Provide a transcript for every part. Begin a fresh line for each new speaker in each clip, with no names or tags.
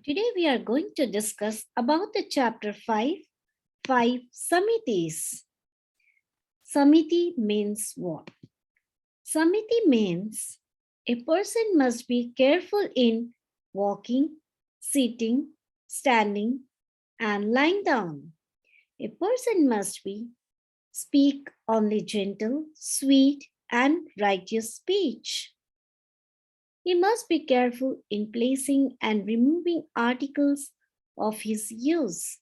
Today we are going to discuss about the chapter 5 Samitis. Samiti means what? Samiti means a person must be careful in walking, sitting, standing, and lying down. A person must speak only gentle, sweet, and righteous speech. He must be careful in placing and removing articles of his use.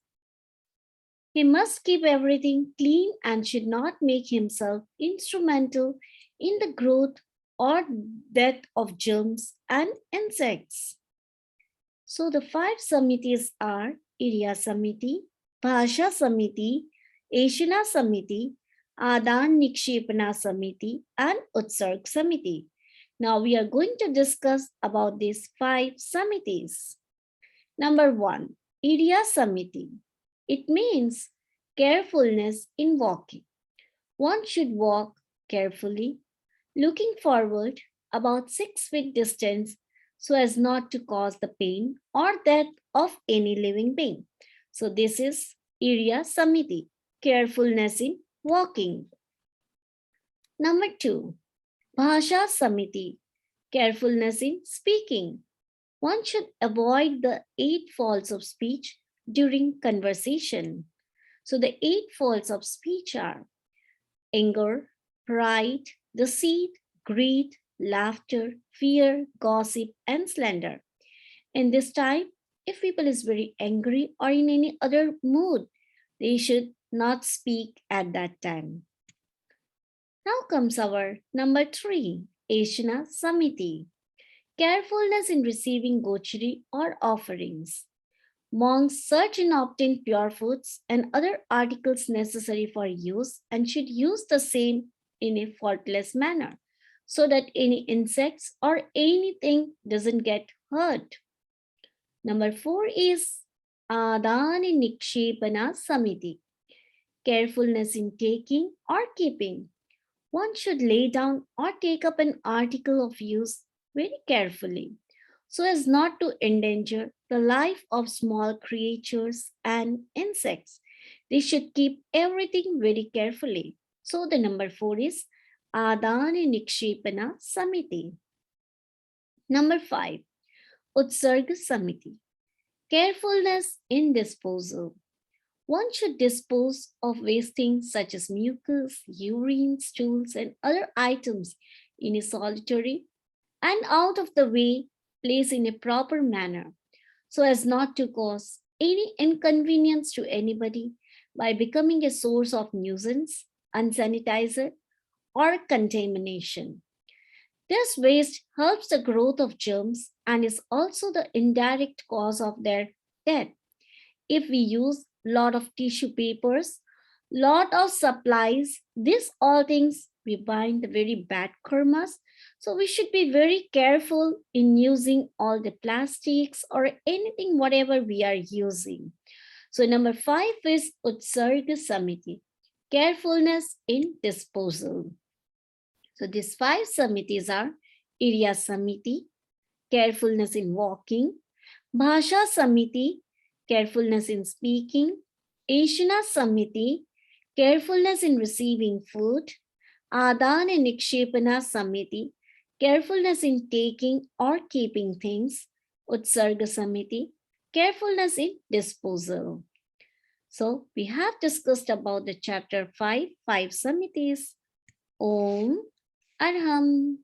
He must keep everything clean and should not make himself instrumental in the growth or death of germs and insects. So the 5 Samitis are Iriya Samiti, Bhasha Samiti, Ashana Samiti, Adan Nikshepana Samiti, and Utsarg Samiti. Now we are going to discuss about these 5 Samitis. Number 1, Iriya Samiti. It means carefulness in walking. One should walk carefully, looking forward about 6 feet distance so as not to cause the pain or death of any living being. So this is Iriya Samiti, carefulness in walking. Number 2, Bhasha Samiti, carefulness in speaking. One should avoid the 8 faults of speech during conversation. So the 8 faults of speech are anger, pride, deceit, greed, laughter, fear, gossip, and slander. In this time, if people is very angry or in any other mood, they should not speak at that time. Now comes our number 3, Ashana Samiti. Carefulness in receiving gochari or offerings. Monks search and obtain pure foods and other articles necessary for use and should use the same in a faultless manner so that any insects or anything doesn't get hurt. Number 4 is Adani Nikshepana Samiti. Carefulness in taking or keeping. One should lay down or take up an article of use very carefully so as not to endanger the life of small creatures and insects. They should keep everything very carefully. So the number 4 is Adani Nikshepana Samiti. Number 5, Utsarga Samiti. Carefulness in disposal. One should dispose of waste things such as mucus, urine, stools, and other items in a solitary and out of the way place in a proper manner so as not to cause any inconvenience to anybody by becoming a source of nuisance, unsanitizer, or contamination. This waste helps the growth of germs and is also the indirect cause of their death. If we use lot of tissue papers, lot of supplies, these all things we bind the very bad karmas. So we should be very careful in using all the plastics or anything, whatever we are using. So number 5 is Utsarga Samiti, carefulness in disposal. So these 5 Samitis are Iriya Samiti, carefulness in walking, Bhasha Samiti, carefulness in speaking, Ashana Samiti, carefulness in receiving food, Adana Nikshepana Samiti, carefulness in taking or keeping things, Utsarga Samiti, carefulness in disposal. So we have discussed about the chapter 5 Samitis. Om Arham.